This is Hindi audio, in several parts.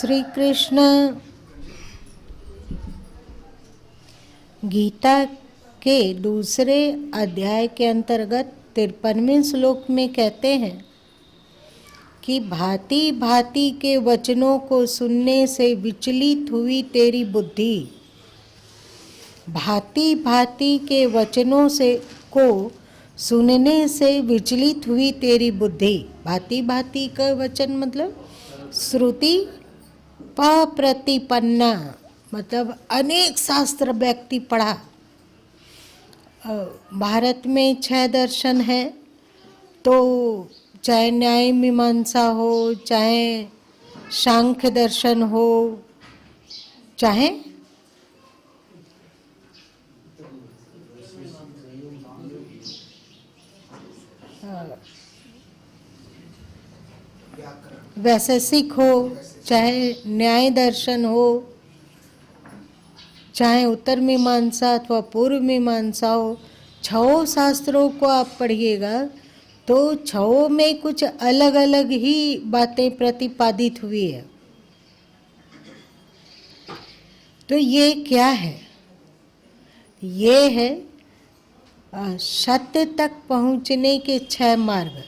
श्री कृष्ण गीता के दूसरे अध्याय के अंतर्गत 53वें श्लोक में कहते हैं कि भांति भांति के वचनों को सुनने से विचलित हुई तेरी बुद्धि, भांति भांति के वचनों से को सुनने से विचलित हुई तेरी बुद्धि। भांति भांति का वचन मतलब श्रुति प्रतिपन्ना, मतलब अनेक शास्त्र व्यक्ति पढ़ा। भारत में 6 दर्शन है, तो चाहे न्याय मीमांसा हो, चाहे सांख्य दर्शन हो, चाहे वैशेषिक हो, चाहे न्याय दर्शन हो, चाहे उत्तर मीमांसा अथवा पूर्व मीमांसा हो, 6 शास्त्रों को आप पढ़िएगा तो 6 में कुछ अलग अलग ही बातें प्रतिपादित हुई है। तो ये क्या है? ये है सत्य तक पहुंचने के 6 मार्ग।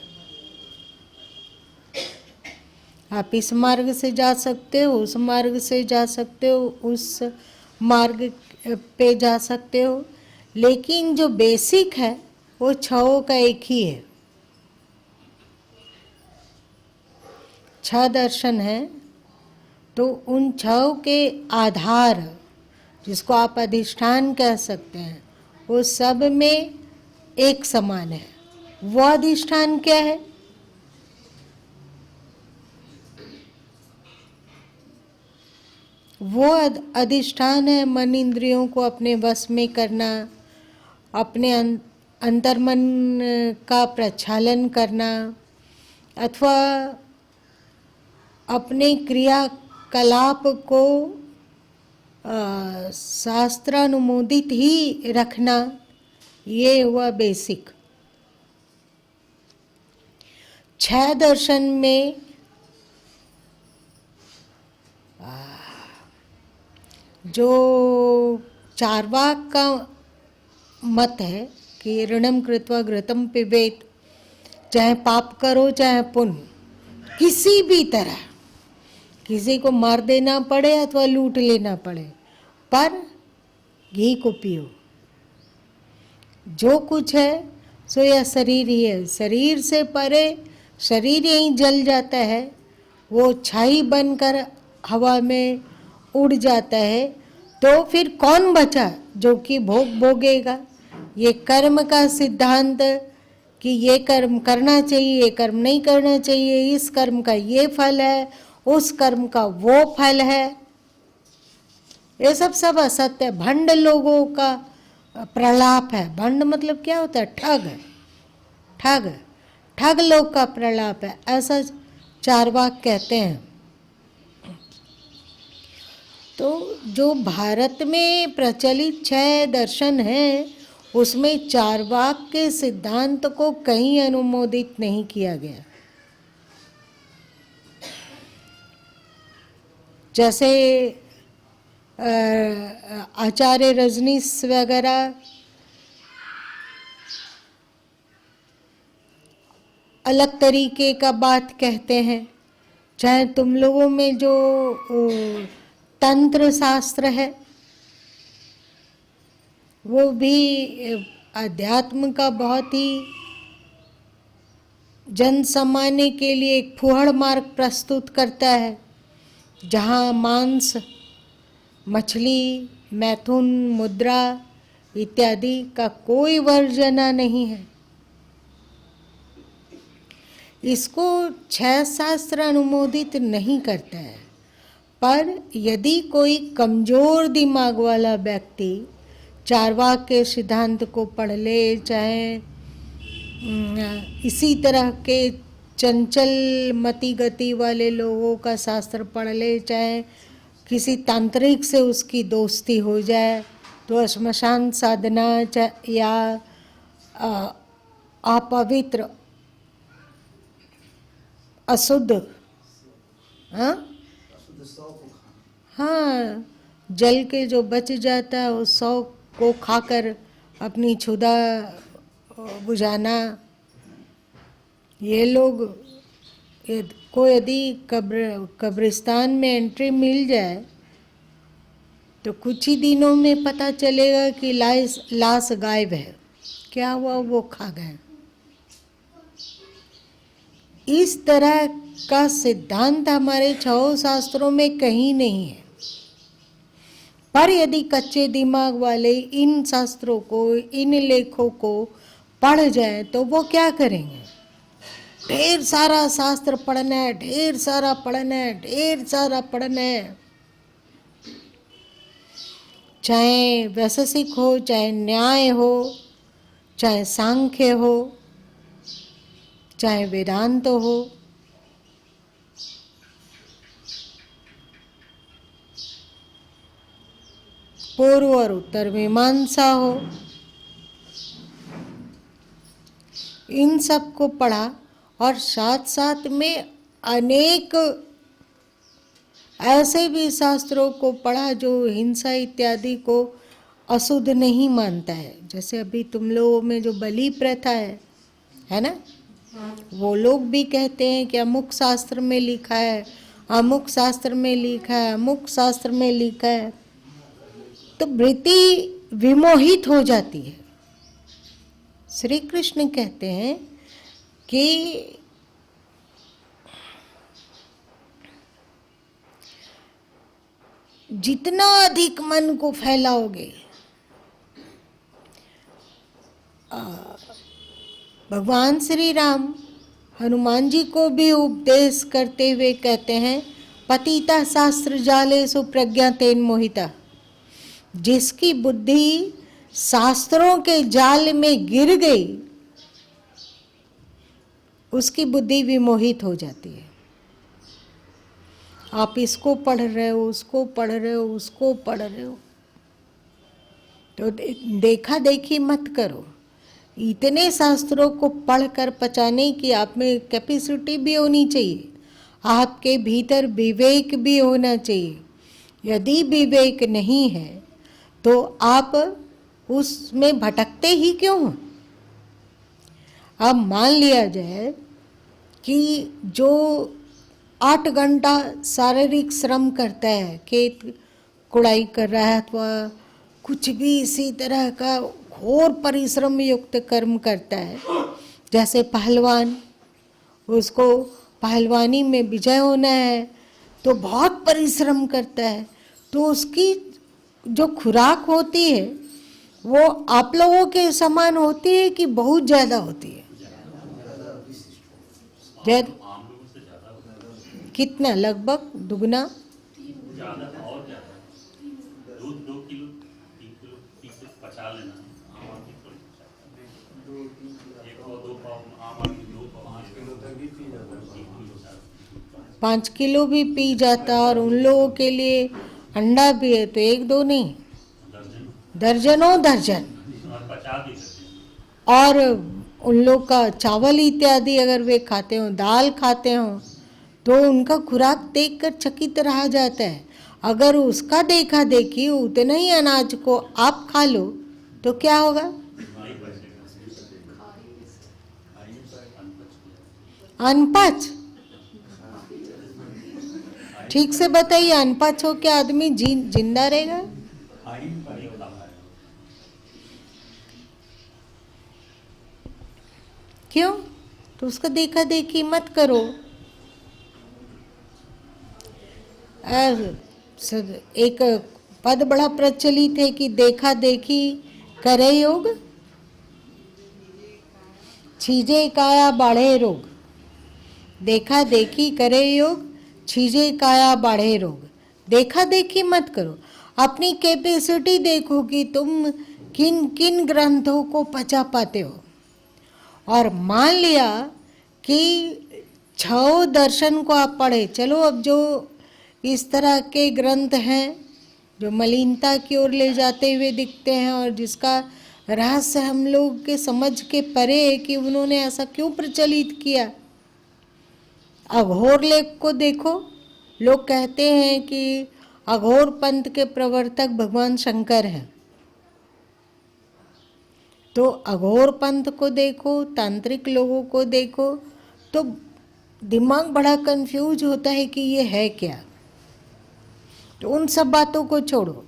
आप इस मार्ग से जा सकते हो, उस मार्ग से जा सकते हो, उस मार्ग पे जा सकते हो, लेकिन जो बेसिक है वो 6 का एक ही है। 6 दर्शन है, तो उन 6 के आधार, जिसको आप अधिष्ठान कह सकते हैं, वो सब में एक समान है। वो अधिष्ठान क्या है? वो अधिष्ठान है मन इंद्रियों को अपने वश में करना, अपने अंतर्मन का प्रक्षालन करना, अथवा अपने क्रियाकलाप को शास्त्रानुमोदित ही रखना। ये हुआ बेसिक। 6 दर्शन में जो चार्वाक का मत है कि ऋणम कृत्वा घृतम पिबेत, चाहे पाप करो चाहे पुण्य, किसी भी तरह किसी को मार देना पड़े अथवा लूट लेना पड़े, पर घी को पियो। जो कुछ है सो यह शरीर ही है, शरीर से परे शरीर यहीं जल जाता है, वो छाई बनकर हवा में उड़ जाता है, तो फिर कौन बचा जो कि भोग भोगेगा? ये कर्म का सिद्धांत कि ये कर्म करना चाहिए, ये कर्म नहीं करना चाहिए, इस कर्म का ये फल है, उस कर्म का वो फल है, ये सब असत्य, भंड लोगों का प्रलाप है। भंड मतलब क्या होता है? ठग, ठग, ठग लोग का प्रलाप है, ऐसा चार्वाक कहते हैं। तो जो भारत में प्रचलित 6 दर्शन हैं, उसमें चार्वाक के सिद्धांत को कहीं अनुमोदित नहीं किया गया। जैसे आचार्य रजनीश वगैरह अलग तरीके का बात कहते हैं। चाहे तुम लोगों में जो तंत्र शास्त्र है, वो भी अध्यात्म का बहुत ही जन सामान्य के लिए एक फुहड़ मार्ग प्रस्तुत करता है, जहाँ मांस, मछली, मैथुन, मुद्रा इत्यादि का कोई वर्जना नहीं है। इसको 6 शास्त्र अनुमोदित नहीं करता है, पर यदि कोई कमजोर दिमाग वाला व्यक्ति चार्वाक के सिद्धांत को पढ़ ले, चाहे इसी तरह के चंचल मति गति वाले लोगों का शास्त्र पढ़ ले, चाहे किसी तांत्रिक से उसकी दोस्ती हो जाए, तो श्मशान साधना या अपवित्र, अशुद्ध, हाँ, जल के जो बच जाता है उस 100 को खाकर अपनी क्षुधा बुझाना। ये लोग को यदि कब्रिस्तान में एंट्री मिल जाए तो कुछ ही दिनों में पता चलेगा कि लाश गायब है, क्या हुआ वो खा गए। इस तरह का सिद्धांत हमारे 6 शास्त्रों में कहीं नहीं है। पर यदि कच्चे दिमाग वाले इन शास्त्रों को, इन लेखों को पढ़ जाए तो वो क्या करेंगे? ढेर सारा शास्त्र पढ़ना है, ढेर सारा पढ़ना है, ढेर सारा पढ़ना है। चाहे वैशेषिक हो, चाहे न्याय हो, चाहे सांख्य हो, चाहे वेदांत हो। पूर्व और उत्तर मीमांसा हो, इन सब को पढ़ा और साथ साथ में अनेक ऐसे भी शास्त्रों को पढ़ा जो हिंसा इत्यादि को अशुद्ध नहीं मानता है। जैसे अभी तुम लोगों में जो बलि प्रथा है ना, वो लोग भी कहते हैं कि अमुक शास्त्र में लिखा है, अमुक शास्त्र में लिखा है, अमुक शास्त्र में लिखा है, तो वृत्ति विमोहित हो जाती है। श्री कृष्ण कहते हैं कि जितना अधिक मन को फैलाओगे, भगवान श्री राम हनुमान जी को भी उपदेश करते हुए कहते हैं, पतिता शास्त्र जालेषु प्रज्ञा तेन मोहिता। जिसकी बुद्धि शास्त्रों के जाल में गिर गई उसकी बुद्धि विमोहित हो जाती है। आप इसको पढ़ रहे हो, उसको पढ़ रहे हो, उसको पढ़ रहे हो, तो देखा देखी मत करो। इतने शास्त्रों को पढ़कर पचाने की आप में कैपेसिटी भी होनी चाहिए, आपके भीतर विवेक भी होना चाहिए। यदि विवेक नहीं है तो आप उसमें भटकते ही क्यों हो? अब मान लिया जाए कि जो 8 घंटा शारीरिक श्रम करता है, खेत कुड़ाई कर रहा है अथवा कुछ भी इसी तरह का घोर परिश्रम युक्त कर्म करता है, जैसे पहलवान, उसको पहलवानी में विजय होना है तो बहुत परिश्रम करता है, तो उसकी जो खुराक होती है वो आप लोगों के समान होती है कि बहुत ज़्यादा होती है? कितना? लगभग दुगना? ज़्यादा और ज़्यादा। दूध 2 किलो 3 किलो ठीक से पचा लेना, आम आदमी थोड़ी पचाता है। 1 पाव 2 पाव, आम आदमी 2 पाव 5 किलो तक भी पी जाता है। 5 किलो भी पी जाता। और उन लोगों के लिए अंडा भी है तो 1-2 नहीं, दर्जनों दर्जन। और पचा भी सकते हैं। और उन लोग का चावल इत्यादि अगर वे खाते हो, दाल खाते हो, तो उनका खुराक देखकर चकित रहा जाता है। अगर उसका देखा देखी उतना ही अनाज को आप खा लो तो क्या होगा? अनपच। ठीक से बताइए, अनपच हो के आदमी जिंदा रहेगा? क्यों? तो उसका देखा देखी मत करो। एक पद बड़ा प्रचलित है कि देखा देखी करे योग, छीजे काया बाढ़े रोग। देखा देखी करे योग, छीजे काया बाढ़े रोग। देखा देखी मत करो, अपनी कैपेसिटी देखो कि तुम किन किन ग्रंथों को पचा पाते हो। और मान लिया कि 6 दर्शन को आप पढ़े, चलो अब जो इस तरह के ग्रंथ हैं जो मलिनता की ओर ले जाते हुए दिखते हैं और जिसका रहस्य हम लोग के समझ के परे है कि उन्होंने ऐसा क्यों प्रचलित किया। अघोर लेख को देखो, लोग कहते हैं कि अघोर पंथ के प्रवर्तक भगवान शंकर हैं। तो अघोर पंथ को देखो, तांत्रिक लोगों को देखो, तो दिमाग बड़ा कंफ्यूज होता है कि ये है क्या। तो उन सब बातों को छोड़ो।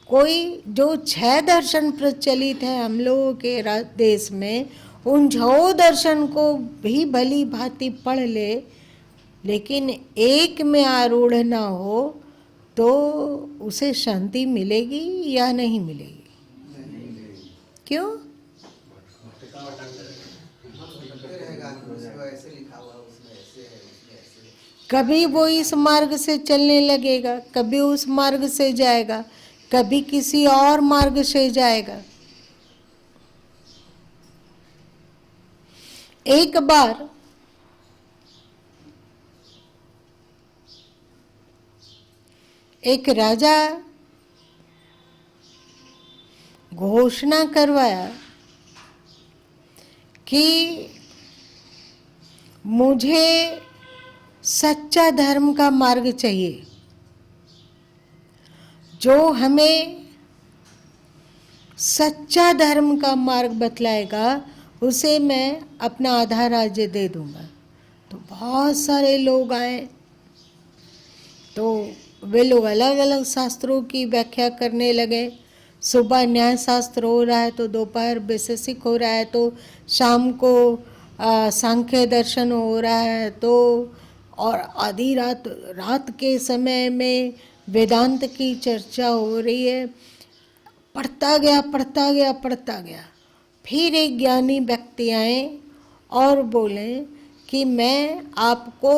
कोई जो 6 दर्शन प्रचलित है हम लोगों के देश में, उन 6 दर्शन को भी भली भांति पढ़ ले, लेकिन एक में आरूढ़ ना हो तो उसे शांति मिलेगी या नहीं मिलेगी? क्यों? कभी वो इस मार्ग से चलने लगेगा, कभी उस मार्ग से जाएगा, कभी किसी और मार्ग से जाएगा। एक बार एक राजा घोषणा करवाया कि मुझे सच्चा धर्म का मार्ग चाहिए, जो हमें सच्चा धर्म का मार्ग बतलाएगा उसे मैं अपना आधा राज्य दे दूंगा। तो बहुत सारे लोग आए, तो वे लोग अलग अलग शास्त्रों की व्याख्या करने लगे। सुबह न्याय शास्त्र हो रहा है, तो दोपहर वैशेषिक हो रहा है, तो शाम को सांख्य दर्शन हो रहा है, तो और आधी रात के समय में वेदांत की चर्चा हो रही है। पढ़ता गया। फिर एक ज्ञानी व्यक्ति आए और बोले कि मैं आपको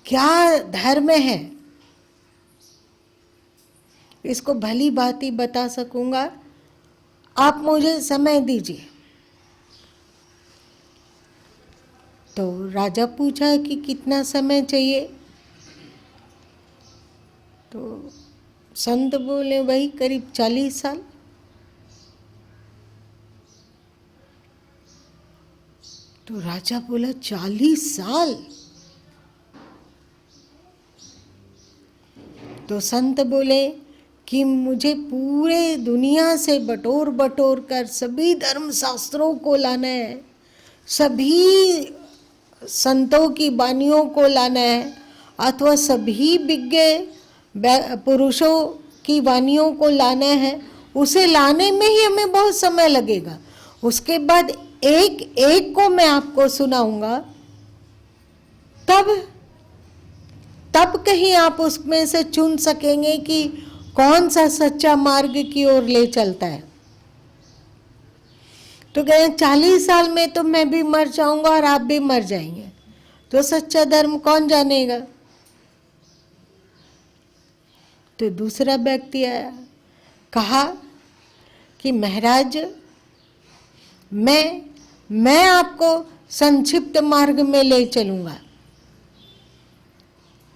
क्या धर्म है इसको भली भांति बता सकूंगा, आप मुझे समय दीजिए। तो राजा पूछा कि कितना समय चाहिए? तो संत बोले वही करीब 40 साल। तो राजा बोला 40 साल? तो संत बोले कि मुझे पूरे दुनिया से बटोर कर सभी धर्म शास्त्रों को लाना है, सभी संतों की वाणियों को लाना है, अथवा सभी विज्ञ पुरुषों की वाणियों को लाना है। उसे लाने में ही हमें बहुत समय लगेगा। उसके बाद एक एक को मैं आपको सुनाऊंगा, तब कहीं आप उसमें से चुन सकेंगे कि कौन सा सच्चा मार्ग की ओर ले चलता है। तो कहें 40 साल में तो मैं भी मर जाऊंगा और आप भी मर जाएंगे, तो सच्चा धर्म कौन जानेगा? तो दूसरा व्यक्ति आया, कहा कि महाराज मैं आपको संक्षिप्त मार्ग में ले चलूंगा।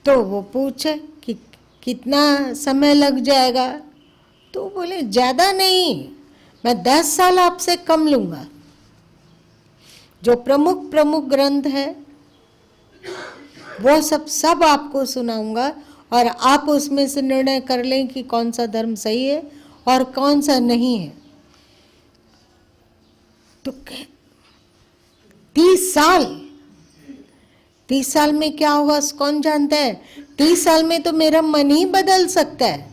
तो वो पूछे कि कितना समय लग जाएगा? तो बोले ज़्यादा नहीं, मैं 10 साल आपसे कम लूँगा। जो प्रमुख ग्रंथ है वो सब आपको सुनाऊंगा, और आप उसमें से निर्णय कर लें कि कौन सा धर्म सही है और कौन सा नहीं है। तो 30 साल में क्या होगा कौन जानता है? 30 साल में तो मेरा मन ही बदल सकता है।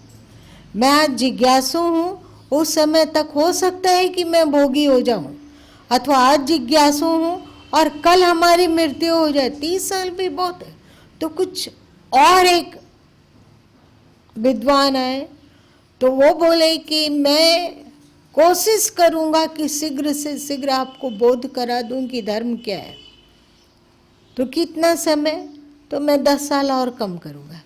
मैं आज जिज्ञासु हूँ, उस समय तक हो सकता है कि मैं भोगी हो जाऊं, अथवा आज जिज्ञासु हूँ और कल हमारी मृत्यु हो जाए। 30 साल भी बहुत है। तो कुछ और एक विद्वान आए, तो वो बोले कि मैं कोशिश करूंगा कि शीघ्र से शीघ्र आपको बोध करा दूं कि धर्म क्या है। तो कितना समय? तो मैं 10 साल और कम करूंगा।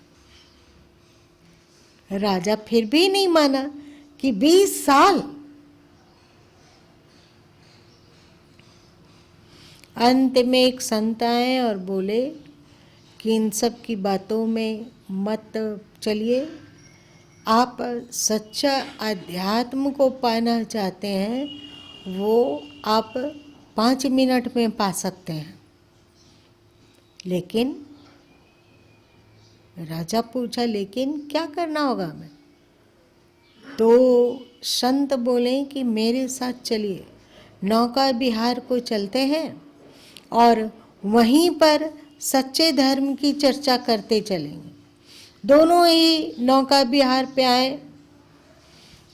राजा फिर भी नहीं माना कि 20 साल। अंत में एक संत आए और बोले कि इन सब की बातों में मत चलिए, आप सच्चा अध्यात्म को पाना चाहते हैं, वो आप 5 मिनट में पा सकते हैं। लेकिन राजा पूछा, लेकिन क्या करना होगा हमें? तो संत बोले कि मेरे साथ चलिए, नौका विहार को चलते हैं और वहीं पर सच्चे धर्म की चर्चा करते चलेंगे। दोनों ही नौका विहार पे आए।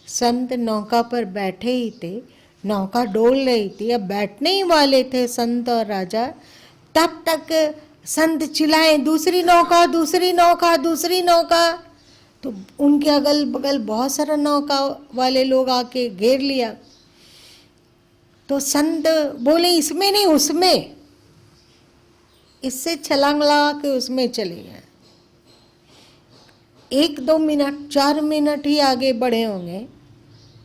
संत नौका पर बैठे ही थे, नौका डोल रही थी, अब बैठने ही वाले थे संत और राजा, तब तक संत चिल्लाए, दूसरी नौका, दूसरी नौका, दूसरी नौका। तो उनके अगल बगल बहुत सारा नौका वाले लोग आके घेर लिया। तो संत बोले, इसमें नहीं उसमें, इससे छलांग लगा के उसमें चले गए। 1-2 मिनट, 4 मिनट ही आगे बढ़े होंगे,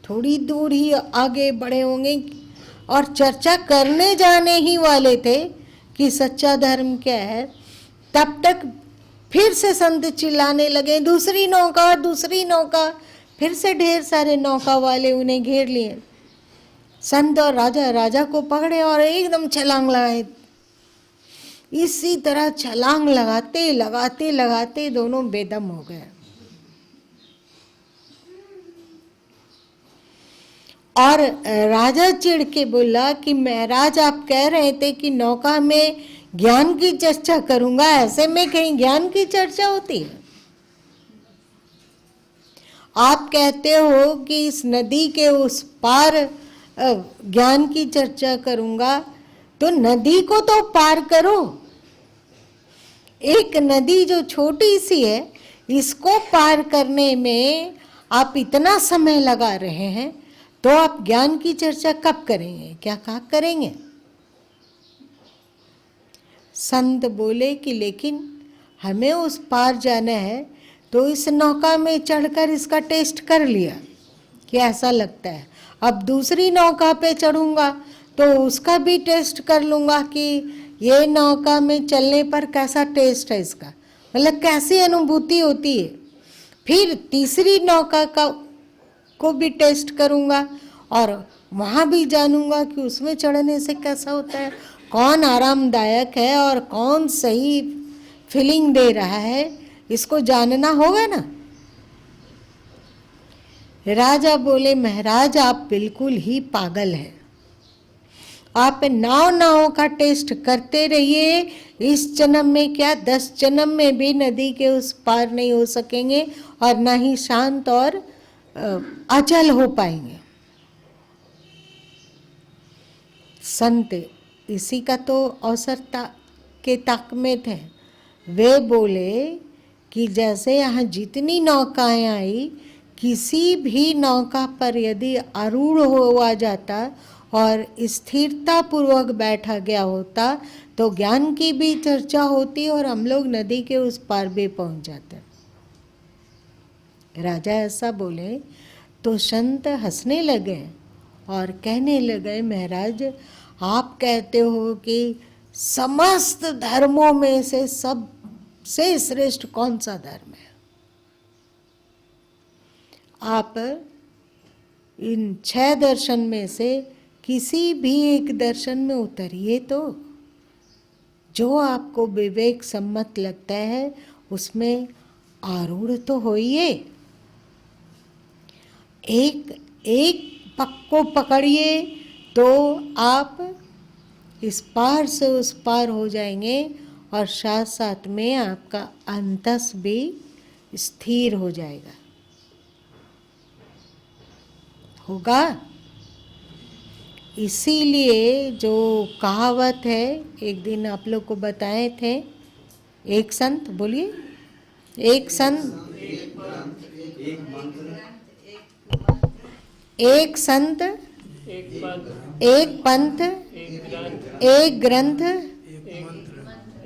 थोड़ी दूर ही आगे बढ़े होंगे और चर्चा करने जाने ही वाले थे कि सच्चा धर्म क्या है। तब तक फिर से संत चिल्लाने लगे, दूसरी नौका, दूसरी नौका। फिर से ढेर सारे नौका वाले उन्हें घेर लिए। संत और राजा को पकड़े और एकदम छलांग लगाए। इसी तरह छलांग लगाते लगाते लगाते दोनों बेदम हो गए। और राजा चिढ़ के बोला कि महाराज, आप कह रहे थे कि नौका में ज्ञान की चर्चा करूंगा, ऐसे में कहीं ज्ञान की चर्चा होती है? आप कहते हो कि इस नदी के उस पार ज्ञान की चर्चा करूंगा, तो नदी को तो पार करो। एक नदी जो छोटी सी है, इसको पार करने में आप इतना समय लगा रहे हैं, तो आप ज्ञान की चर्चा कब करेंगे, क्या कहा करेंगे? संत बोले कि लेकिन हमें उस पार जाना है, तो इस नौका में चढ़कर इसका टेस्ट कर लिया कि ऐसा लगता है। अब दूसरी नौका पे चढ़ूंगा तो उसका भी टेस्ट कर लूँगा कि ये नौका में चलने पर कैसा टेस्ट है इसका, मतलब कैसी अनुभूति होती है। फिर तीसरी नौका को भी टेस्ट करूँगा और वहाँ भी जानूँगा कि उसमें चढ़ने से कैसा होता है, कौन आरामदायक है और कौन सही फीलिंग दे रहा है, इसको जानना होगा ना। राजा बोले, महाराज आप बिल्कुल ही पागल हैं। आप नाव का टेस्ट करते रहिए, इस जन्म में क्या 10 जन्म में भी नदी के उस पार नहीं हो सकेंगे और ना ही शांत और अचल हो पाएंगे। संत इसी का तो अवसर के ताक में थे। वे बोले कि जैसे यहाँ जितनी नौकाएं आई, किसी भी नौका पर यदि आरूढ़ हुआ जाता और स्थिरता पूर्वक बैठा गया होता, तो ज्ञान की भी चर्चा होती और हम लोग नदी के उस पार भी पहुंच जाते। राजा ऐसा बोले तो संत हंसने लगे और कहने लगे, महाराज आप कहते हो कि समस्त धर्मों में से सबसे श्रेष्ठ कौन सा धर्म है? आप इन 6 दर्शन में से किसी भी एक दर्शन में उतरिए, तो जो आपको विवेक सम्मत लगता है उसमें आरूढ़ तो होइए। एक पक को पकड़िए तो आप इस पार से उस पार हो जाएंगे और साथ साथ में आपका अंतस भी स्थिर हो जाएगा, होगा। इसीलिए जो कहावत है, एक दिन आप लोग को बताए थे, एक संत, बोलिए, एक संत, एक संत, एक पंथ, एक ग्रंथ,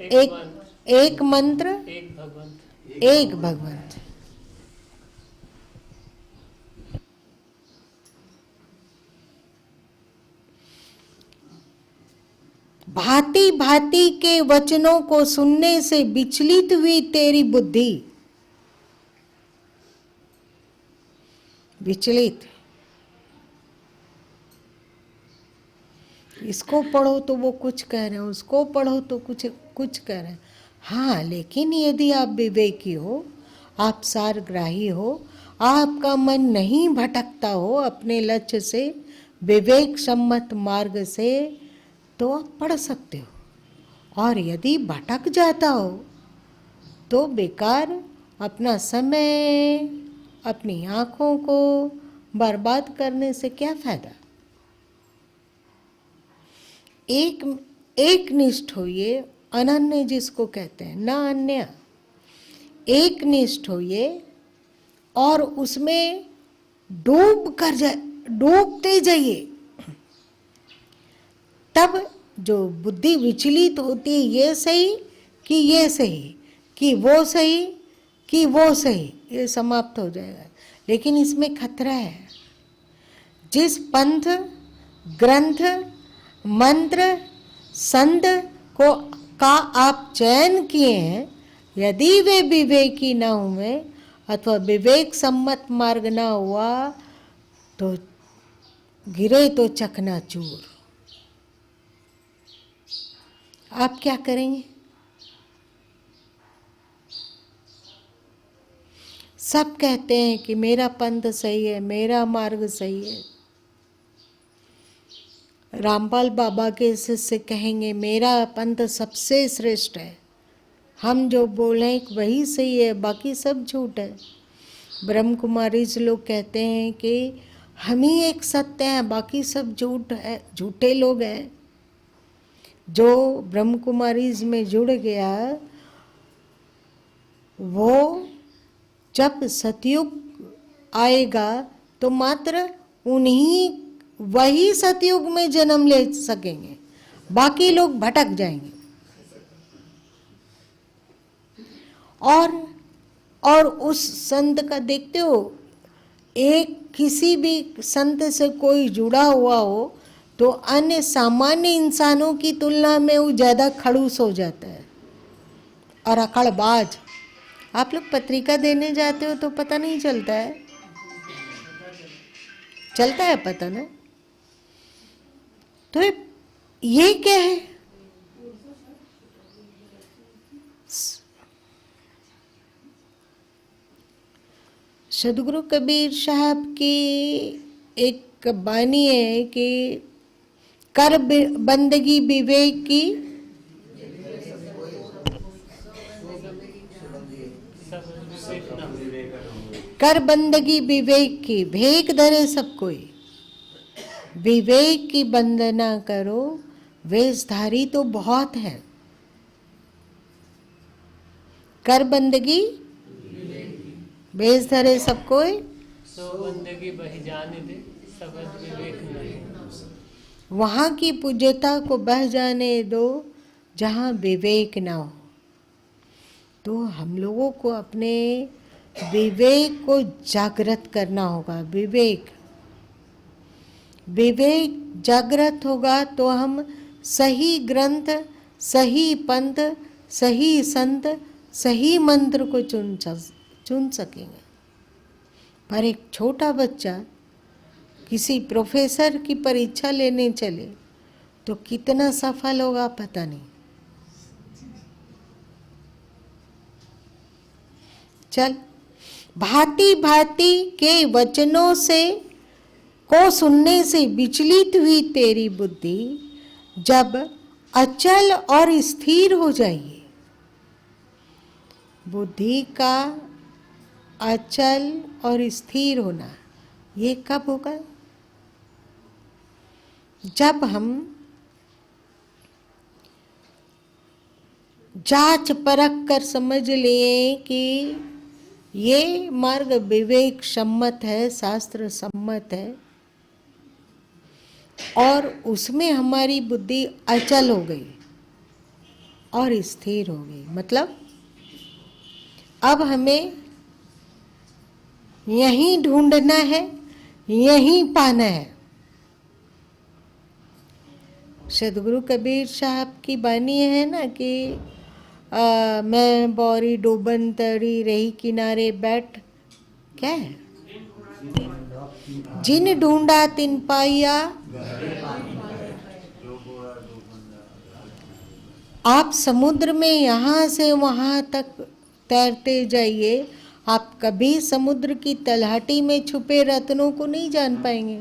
एक मंत्र, एक भगवंत। भांति भांति के वचनों को सुनने से विचलित हुई तेरी बुद्धि, विचलित, इसको पढ़ो तो वो कुछ कह रहे हैं, उसको पढ़ो तो कुछ कुछ कह रहे हैं। हाँ, लेकिन यदि आप विवेकी हो, आप सारग्राही हो, आपका मन नहीं भटकता हो अपने लक्ष्य से, विवेक सम्मत मार्ग से, तो आप पढ़ सकते हो। और यदि भटक जाता हो तो बेकार अपना समय, अपनी आँखों को बर्बाद करने से क्या फायदा। एक निष्ठ होइए, अनन्य जिसको कहते हैं, ना अन्य। एक निष्ठ होइए और उसमें डूबते जाइए। तब जो बुद्धि विचलित होती है, ये सही कि ये सही, कि वो सही कि वो सही, ये समाप्त हो जाएगा। लेकिन इसमें खतरा है। जिस पंथ, ग्रंथ, मंत्र, संत का आप चयन किए हैं, यदि वे विवेकी ना हुए अथवा विवेक सम्मत मार्ग ना हुआ तो गिरे तो चकनाचूर। आप क्या करेंगे? सब कहते हैं कि मेरा पंथ सही है, मेरा मार्ग सही है। रामपाल बाबा के शिष्य कहेंगे मेरा पंथ सबसे श्रेष्ठ है, हम जो बोले वही सही है, बाकी सब झूठ है। ब्रह्म कुमारी से लोग कहते हैं कि हम ही एक सत्य हैं, बाकी सब झूठ है, झूठे लोग हैं। जो ब्रह्म कुमारी में जुड़ गया वो जब सतयुग आएगा तो मात्र वही सतयुग में जन्म ले सकेंगे, बाकी लोग भटक जाएंगे। और उस संत का देखते हो, एक किसी भी संत से कोई जुड़ा हुआ हो तो अन्य सामान्य इंसानों की तुलना में वो ज़्यादा खड़ूस हो जाता है और अकड़बाज। आप लोग पत्रिका देने जाते हो तो पता नहीं चलता है, चलता है पता ना। तो ये क्या है? सदगुरु कबीर साहब की एक बानी है कि कर बंदगी विवेक की, कर बंदगी विवेक की, भेक धरे सब कोई। विवेक की वंदना करो, वेशधारी तो बहुत है। कर बंदगी वेश धरे सब कोई, सो बंदगी बही जाने दे, सबद विवेक नहीं। वहाँ की पूज्यता को बह जाने दो जहाँ विवेक ना हो। तो हम लोगों को अपने विवेक को जागृत करना होगा। विवेक जागृत होगा तो हम सही ग्रंथ, सही पंथ, सही संत, सही मंत्र को चुन सकेंगे। पर एक छोटा बच्चा किसी प्रोफेसर की परीक्षा लेने चले तो कितना सफल होगा पता नहीं। चल, भांति भांति के वचनों से को सुनने से विचलित हुई तेरी बुद्धि जब अचल और स्थिर हो जाएगी। बुद्धि का अचल और स्थिर होना ये कब होगा? जब हम जांच परख कर समझ लें कि ये मार्ग विवेक सम्मत है, शास्त्र सम्मत है, और उसमें हमारी बुद्धि अचल हो गई और स्थिर हो गई। मतलब अब हमें यहीं ढूंढना है, यहीं पाना है। सदगुरु कबीर साहब की बानी है ना कि मैं बौरी डोबन तड़ी रही किनारे बैठ, क्या है? जिन ढूंढा तिन पाइया, आप समुद्र में यहाँ से वहाँ तक तैरते जाइए, आप कभी समुद्र की तलहटी में छुपे रत्नों को नहीं जान पाएंगे।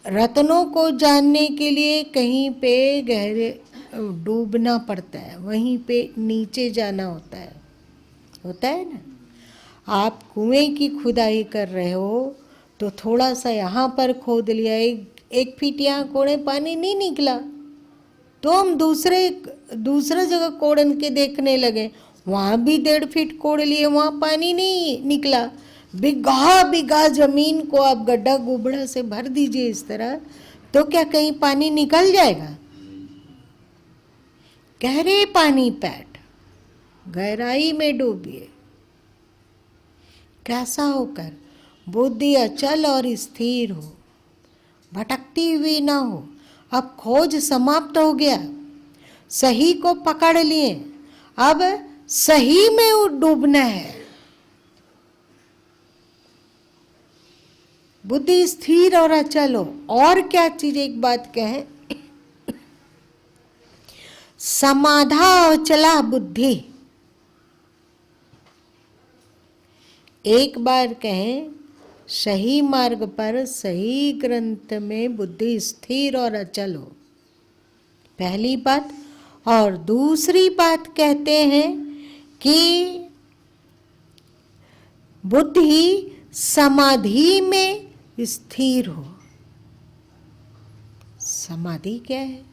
रत्नों को जानने के लिए कहीं पे गहरे डूबना पड़ता है, वहीं पे नीचे जाना होता है ना। आप कुएं की खुदाई कर रहे हो तो थोड़ा सा यहाँ पर खोद लिया, एक फीट यहाँ कोड़े, पानी नहीं निकला तो हम दूसरा जगह कोड़न के देखने लगे, वहाँ भी 1.5 फीट कोड़ लिए, वहाँ पानी नहीं निकला। बिगहा बिगहा जमीन को आप गड्ढा गुबड़ा से भर दीजिए इस तरह, तो क्या कहीं पानी निकल जाएगा? गहरे पानी पैठ, गहराई में डूबिए। कैसा होकर? बुद्धि अचल और स्थिर हो, भटकती हुई ना हो। अब खोज समाप्त हो गया, सही को पकड़ लिए, अब सही में डूबना है। बुद्धि स्थिर और अचल हो। और क्या चीज एक बात कहें, समाधा अचला बुद्धि। एक बार कहें, सही मार्ग पर सही ग्रंथ में बुद्धि स्थिर और अचल हो, पहली बात। और दूसरी बात कहते हैं कि बुद्धि समाधि में स्थिर हो। समाधि क्या है?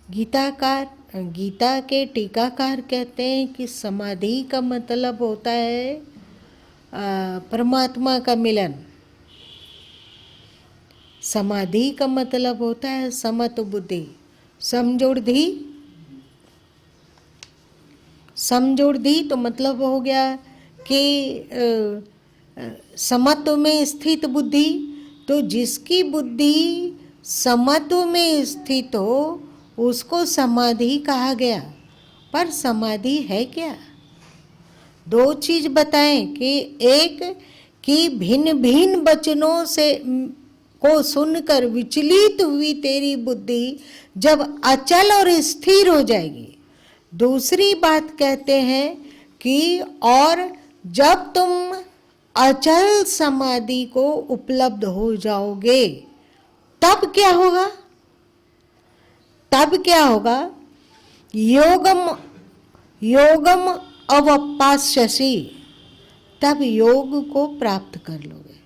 गीता के टीकाकार कहते हैं कि समाधि का मतलब होता है परमात्मा का मिलन। समाधि का मतलब होता है समत बुद्धि, समजोड़ दी तो मतलब हो गया कि समत्व में स्थित बुद्धि। तो जिसकी बुद्धि समत्व में स्थित हो उसको समाधि कहा गया। पर समाधि है क्या? 2 चीज बताएं कि एक कि भिन्न भिन्न वचनों से को सुनकर विचलित हुई तेरी बुद्धि जब अचल और स्थिर हो जाएगी। दूसरी बात कहते हैं कि और जब तुम अचल समाधि को उपलब्ध हो जाओगे तब क्या होगा? योगम अवपास्यसि, तब योग को प्राप्त कर लोगे।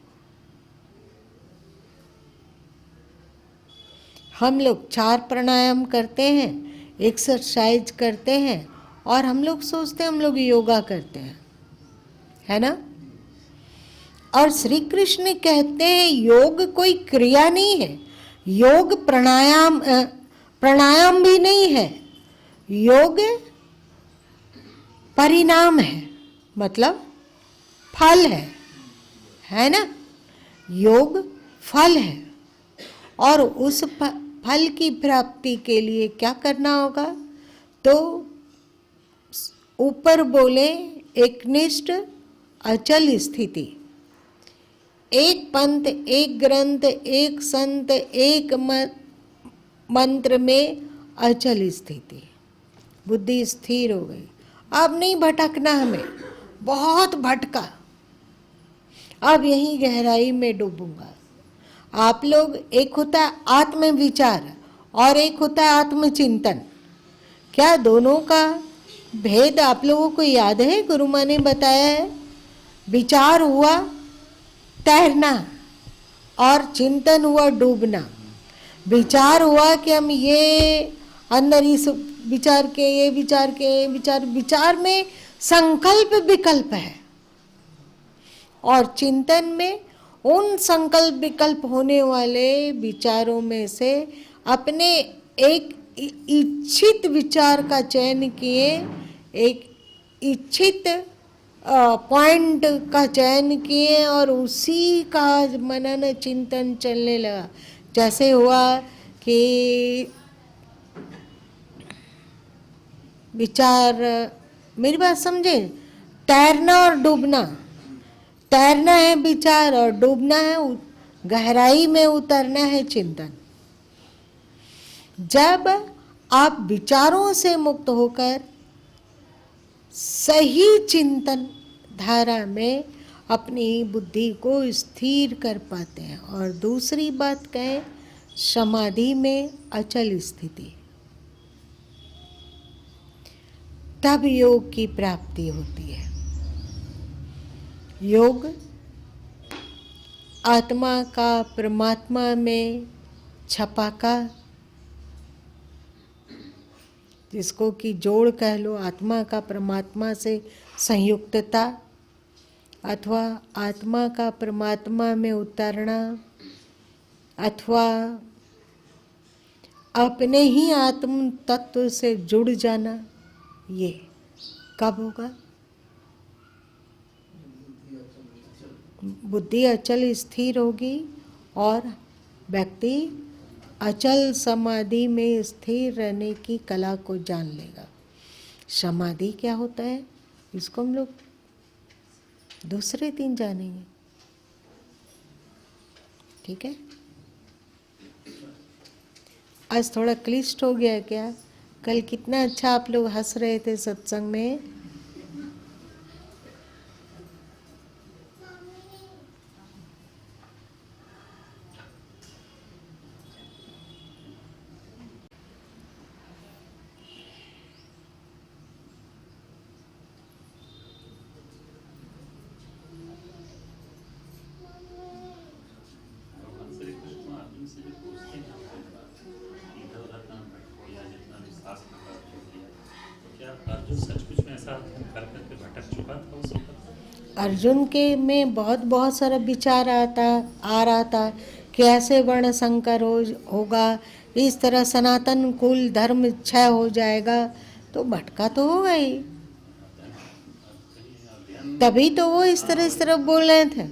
हम लोग 4 प्राणायाम करते हैं, एक्सरसाइज करते हैं और हम लोग सोचते हैं हम लोग योगा करते हैं, है ना। और श्री कृष्ण कहते हैं योग कोई क्रिया नहीं है, योग प्राणायाम भी नहीं है, योग परिणाम है, मतलब फल है ना। योग फल है और उस फल की प्राप्ति के लिए क्या करना होगा? तो ऊपर बोले एकनिष्ठ अचल स्थिति, एक पंथ, एक ग्रंथ, एक संत, एक मंत्र में अचल स्थिति, बुद्धि स्थिर हो गई। अब नहीं भटकना हमें, बहुत भटका, अब यहीं गहराई में डूबूंगा। आप लोग, एक होता है आत्म विचार और एक होता है आत्मचिंतन। क्या दोनों का भेद आप लोगों को याद है? गुरु माँ ने बताया है, विचार हुआ तैरना और चिंतन हुआ डूबना। विचार हुआ कि हम ये अंदर इस विचार के, ये विचार के, विचार में संकल्प विकल्प है, और चिंतन में उन संकल्प विकल्प होने वाले विचारों में से अपने एक इच्छित विचार का चयन किए, एक इच्छित पॉइंट का चयन किए और उसी का मनन चिंतन चलने लगा। जैसे हुआ कि विचार, मेरी बात समझे, तैरना और डूबना, तैरना है विचार और डूबना है गहराई में उतरना है चिंतन। जब आप विचारों से मुक्त होकर सही चिंतन धारा में अपनी बुद्धि को स्थिर कर पाते हैं। और दूसरी बात कहें, समाधि में अचल स्थिति, तब योग की प्राप्ति होती है। योग आत्मा का परमात्मा में छपाका, जिसको कि जोड़ कह लो, आत्मा का परमात्मा से संयुक्तता, अथवा आत्मा का परमात्मा में उतरना, अथवा अपने ही आत्म तत्व से जुड़ जाना, ये कब होगा? बुद्धि अचल स्थिर होगी और व्यक्ति अचल समाधि में स्थिर रहने की कला को जान लेगा। समाधि क्या होता है इसको हम लोग दूसरे दिन जानेंगे, ठीक है? आज थोड़ा क्लिष्ट हो गया क्या? कल कितना अच्छा आप लोग हंस रहे थे सत्संग में। भगवान श्री कृष्ण अर्जुन से भी पूछते हैं इधर उधर ना भटको, या जितना भी शास्त्र का अध्ययन किया, तो क्या अर्जुन सचमुच में ऐसा अध्ययन कर करके भटक चुका था उस वक्त? अर्जुन के में बहुत सारा विचार आ रहा था कि ऐसे वर्ण संकर होगा, इस तरह सनातन कुल धर्म क्षय हो जाएगा, तो भटका तो होगा ही। तभी तो वो इस तरह बोल रहे थे।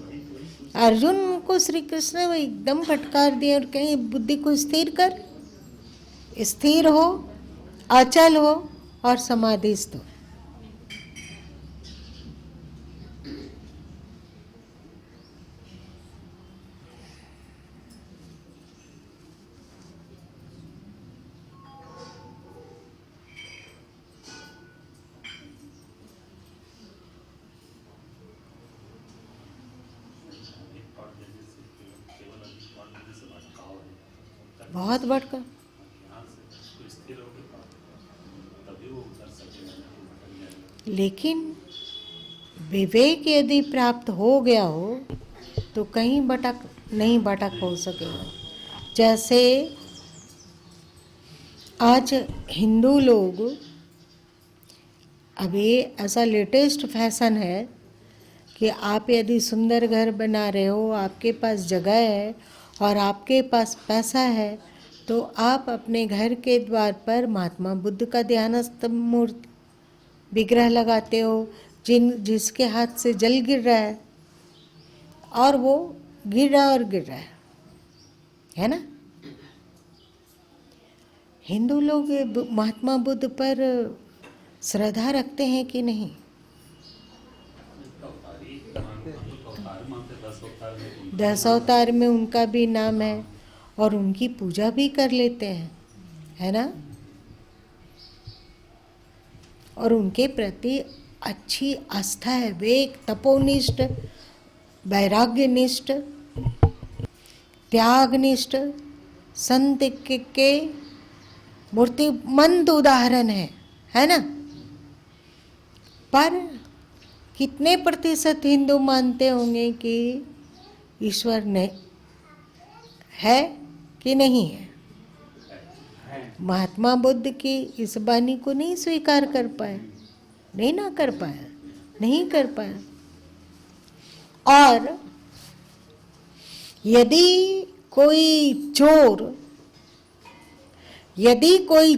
अर्जुन को श्री कृष्ण ने वो एकदम फटकार दिया और कहीं बुद्धि को स्थिर कर, स्थिर हो, अचल हो और समाधिस्थ हो। बहुत भटका। लेकिन विवेक यदि प्राप्त हो गया हो तो कहीं नहीं भटक हो सकेगा। जैसे आज हिंदू लोग, अभी ऐसा लेटेस्ट फैशन है कि आप यदि सुंदर घर बना रहे हो, आपके पास जगह है और आपके पास पैसा है, तो आप अपने घर के द्वार पर महात्मा बुद्ध का ध्यानस्थ मूर्ति विग्रह लगाते हो, जिसके हाथ से जल गिर रहा है और वो गिर रहा है ना? हिंदू लोग महात्मा बुद्ध पर श्रद्धा रखते हैं कि नहीं? 10 अवतार में उनका भी नाम है और उनकी पूजा भी कर लेते हैं, है ना? और उनके प्रति अच्छी आस्था है। वे एक तपोनिष्ठ, वैराग्यनिष्ठ, त्यागनिष्ठ संत के मूर्तिमंत उदाहरण है ना? पर कितने प्रतिशत हिंदू मानते होंगे कि ईश्वर ने है कि नहीं है? महात्मा बुद्ध की इस वाणी को नहीं स्वीकार कर पाए, नहीं कर पाया। और यदि कोई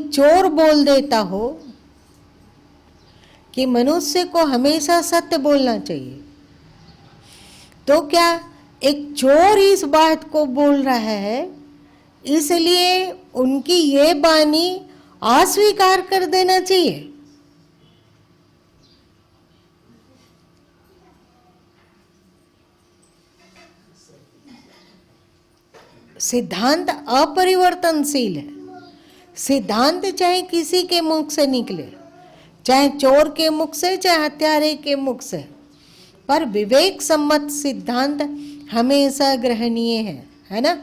चोर बोल देता हो कि मनुष्य को हमेशा सत्य बोलना चाहिए, तो क्या एक चोर इस बात को बोल रहा है इसलिए उनकी ये वाणी अस्वीकार कर देना चाहिए? सिद्धांत अपरिवर्तनशील है। सिद्धांत चाहे किसी के मुख से निकले, चाहे चोर के मुख से, चाहे हत्यारे के मुख से, पर विवेक सम्मत सिद्धांत हमेशा ग्रहणीय है ना।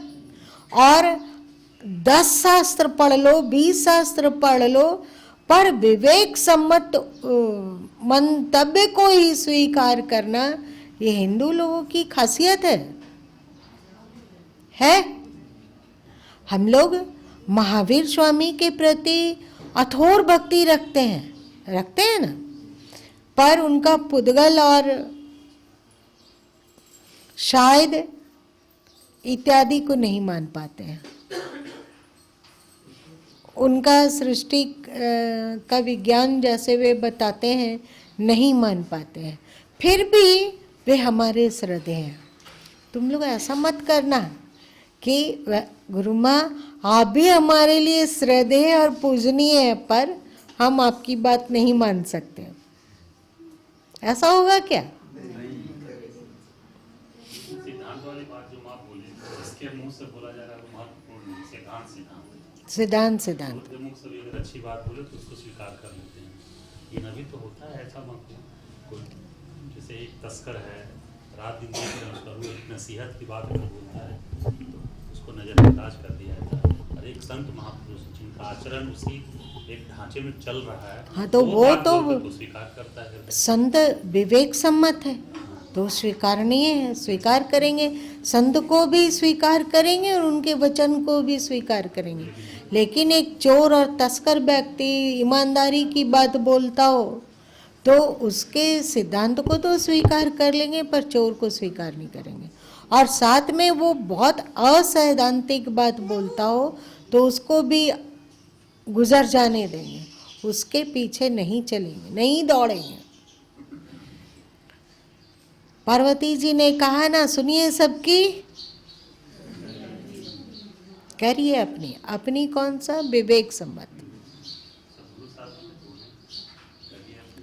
और 10 शास्त्र पढ़ लो, 20 शास्त्र पढ़ लो, पर विवेक सम्मत मंतव्य को ही स्वीकार करना, ये हिंदू लोगों की खासियत है। हम लोग महावीर स्वामी के प्रति अथोर भक्ति रखते हैं ना, पर उनका पुद्गल और शायद इत्यादि को नहीं मान पाते हैं। उनका सृष्टि का विज्ञान जैसे वे बताते हैं नहीं मान पाते हैं, फिर भी वे हमारे श्रद्धेय हैं। तुम लोग ऐसा मत करना कि गुरु माँ आप भी हमारे लिए श्रद्धेय और पूजनीय है, पर हम आपकी बात नहीं मान सकते। ऐसा होगा क्या? सिद्धांत वाली बात जो आप बोले, इसके मुंह से बोला जा रहा है वो महत्वपूर्ण है। सिद्धांत उनके मुख से भी अगर अच्छी बात बोले तो उसको स्वीकार कर लेते हैं। ये अभी तो होता है ऐसा मत कोई, जैसे एक तस्कर है, रात दिन एक नसीहत की बात अगर बोलता है तो उसको नजरअंदाज कर दिया जाता है। और एक संत महापुरुष जिनका आचरण उसी एक ढांचे में चल रहा है, हाँ, तो वो तो स्वीकार करता है। संत विवेक सम्मत है तो स्वीकारनीय है, स्वीकार करेंगे। संत को भी स्वीकार करेंगे और उनके वचन को भी स्वीकार करेंगे। लेकिन एक चोर और तस्कर व्यक्ति ईमानदारी की बात बोलता हो तो उसके सिद्धांत को तो स्वीकार कर लेंगे, पर चोर को स्वीकार नहीं करेंगे। और साथ में वो बहुत असैद्धांतिक बात बोलता हो तो उसको भी गुजर जाने देंगे, उसके पीछे नहीं चलेंगे, नहीं दौड़ेंगे। पार्वती जी ने कहा ना, सुनिए सबकी, करिए अपनी अपनी कौन सा विवेक सम्मत,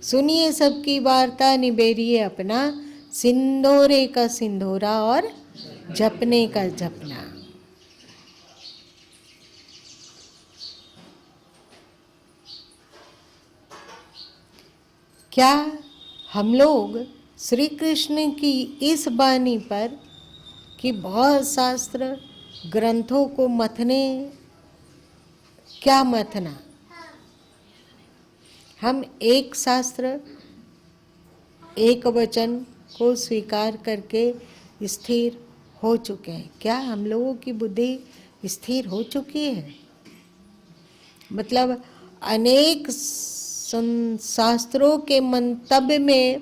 सुनिए सबकी वार्ता, निबेरिए अपना, सिंदूरे का सिंदूरा और जपने का जपना। क्या हम लोग श्री कृष्ण की इस वाणी पर कि बहुत शास्त्र ग्रंथों को मथने, क्या मथना, हम एक शास्त्र एक वचन को स्वीकार करके स्थिर हो चुके हैं? क्या हम लोगों की बुद्धि स्थिर हो चुकी है? मतलब अनेक शास्त्रों के मंतव्य में,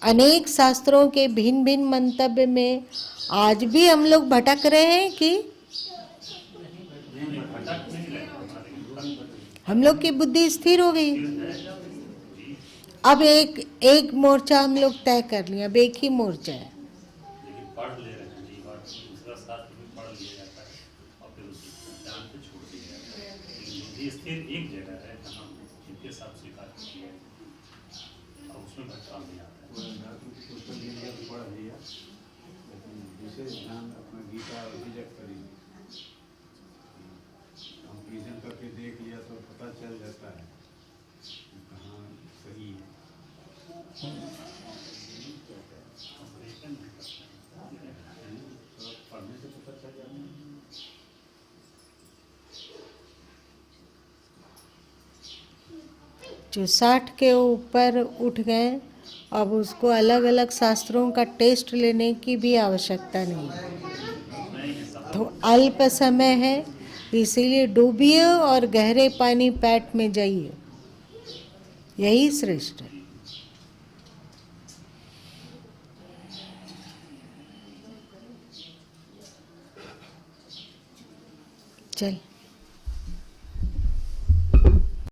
अनेक शास्त्रों के भिन्न भिन्न मंतव्य में आज भी हम लोग भटक रहे हैं कि हम लोग की बुद्धि स्थिर हो गई? अब एक मोर्चा हम लोग तय कर लिया, अब एक ही मोर्चा है। लेकिन पढ़ ले रहे हैं जी, दूसरा शास्त्र भी पढ़ लिया जाता है और फिर उसी ज्ञान पे छोड़ दिया जाता है। लेकिन बुद्धि स्थिर एक जगह है जहाँ जिनके साथ स्वीकार किया है और उसमें भटकाव नहीं आता है। पढ़ लिया, लेकिन विशेष ध्यान अपना गीता रिजेक्ट करेंगे। कंपेरिजन करके देख लिया तो पता चल जाता है कहाँ सही है। पढ़ने से पता चल जाता है। जो 60 के ऊपर उठ गए, अब उसको अलग अलग शास्त्रों का टेस्ट लेने की भी आवश्यकता नहीं है। तो अल्प समय है, इसीलिए डूबिए और गहरे पानी पैट में जाइए, यही श्रेष्ठ है। चल।